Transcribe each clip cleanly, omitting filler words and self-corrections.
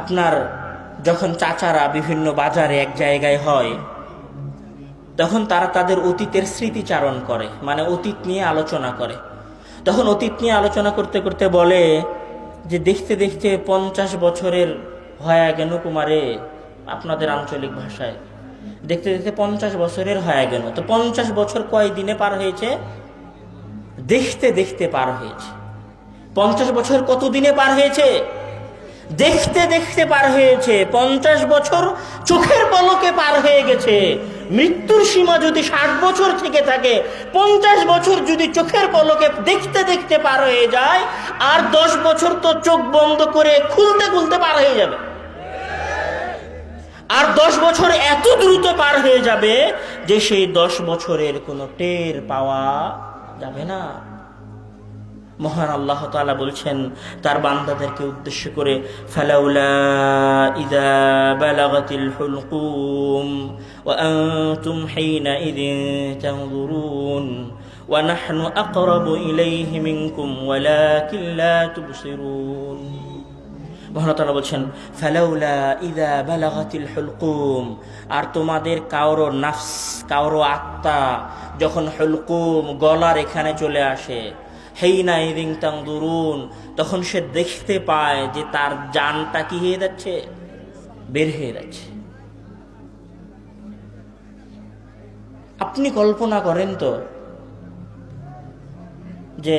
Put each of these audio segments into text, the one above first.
আপনার যখন চাচারা বিভিন্ন বাজারে এক জায়গায় হয়, তখন তারা তাদের অতীতের স্মৃতিচারণ করে, মানে অতীত নিয়ে আলোচনা করে। তখন অতীত নিয়ে আলোচনা করতে করতে বলে যে দেখতে দেখতে 50 বছরের হয়ে গেল কুমারে, আপনাদের আঞ্চলিক ভাষায় দেখতে দেখতে 50 বছরের হয়ে গেল। তো 50 বছর কয় দিনে পার হয়েছে? দেখতে দেখতে পার হয়েছে। 50 বছর কত দিনে পার হয়েছে? দেখতে দেখতে পার হয়েছে। 50 বছর চোখের পলকে পার হয়ে গেছে। মৃত্যুর সীমা যদি 60 বছর থেকে থাকে, 50 বছর যদি চোখের পলকে দেখতে দেখতে পার হয়ে যায়, আর 10 বছর তো চোখ বন্ধ করে খুলতে খুলতে পার হয়ে যাবে। আর 10 বছর এত দ্রুত পার হয়ে যাবে যে সেই 10 বছরের কোনো টের পাওয়া যাবে না। মহান আল্লাহ তাআলা বলছেন তার বান্দাদেরকে উদ্দেশ্য করে, ফালাউলা ইযা বালাগাতিল হুলকুম ওয়া আনতুম হিনাইযিন তানজুরুন ওয়া নাহনু আকরাবু ইলাইহি মিনকুম ওয়ালাকিন লা তুবসিরুন। মহান তাআলা বলছেন ফালাউলা ইযা বালাগাতিল হুলকুম, আর তোমাদের কারো নাফস, কারো আত্মা যখন হুলকুম গলার এখানে চলে আসে, হিনাইযিন তানজুরুন, তখন সে দেখতে পায় যে তার জানটা কি হয়ে যাচ্ছে? বের হয়ে যাচ্ছে। আপনি কল্পনা করেন তো, যে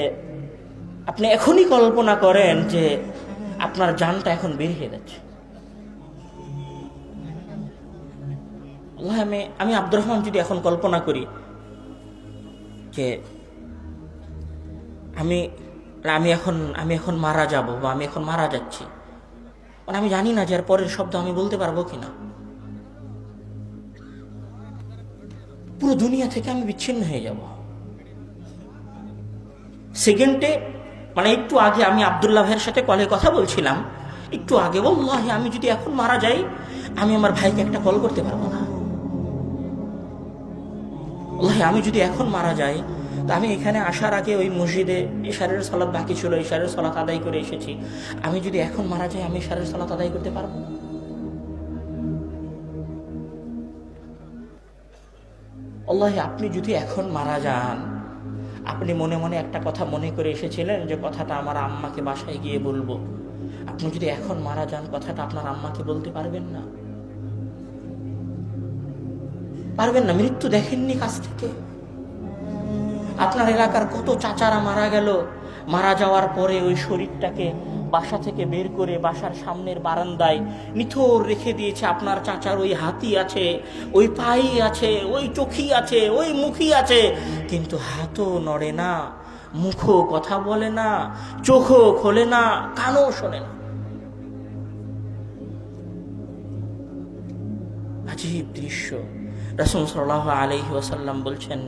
আপনি এখনই কল্পনা করেন যে আপনার জানটা এখন বের হয়ে যাচ্ছে। আল্লাহ, আমি আব্দুর রহমান যদি এখন কল্পনা করি যে আমি এখন মারা যাব, বা আমি এখন মারা যাচ্ছি, মানে আমি জানি না যে এর পরের শব্দ আমি বলতে পারবো কিনা। পুরো দুনিয়া থেকে আমি বিচ্ছিন্ন হয়ে যাব সেকেন্ডে। মানে একটু আগে আমি আব্দুল্লাহ ভাইয়ের সাথে কলে কথা বলছিলাম, একটু আগে, ওয়াল্লাহি আমি যদি এখন মারা যাই, আমি আমার ভাইকে একটা কল করতে পারবো না। আল্লাহ, আমি যদি এখন মারা যাই, তা আমি এখানে আসার আগে ওই মসজিদে ইশারের সালাত বাকি ছিল, ইশারের সালাত আদায় করে এসেছি। আমি যদি এখন মারা যাই, আমি ইশারের সালাত আদায় করতে পারবো? আল্লাহ, আপনি যদি এখন মারা যান, আপনি মনে মনে একটা কথা মনে করে এসেছিলেন যে কথাটা আমার আম্মাকে বাসায় গিয়ে বলবো। আপনি যদি এখন মারা যান, কথাটা আপনার আম্মাকে বলতে পারবেন না, পারবেন না। মৃত্যু দেখেননি কাছ থেকে। আপনার এলাকার কত চাচারা মারা গেল, মারা যাওয়ার পরে ওই শরীরটাকে বাসা থেকে বের করে বাসার সামনের বারান্দায় নিথর রেখে দিয়েছে। আপনার চাচার ওই হাতি আছে, ওই পাই আছে, ওই চোখি আছে, ওই মুখই আছে, কিন্তু হাতও নড়ে না, মুখও কথা বলে না, চোখও খোলে না, কানও শোনে না। আজীব দৃশ্য। রাসূল সাল্লাল্লাহু আলাইহি ওয়াসাল্লাম বলছেন,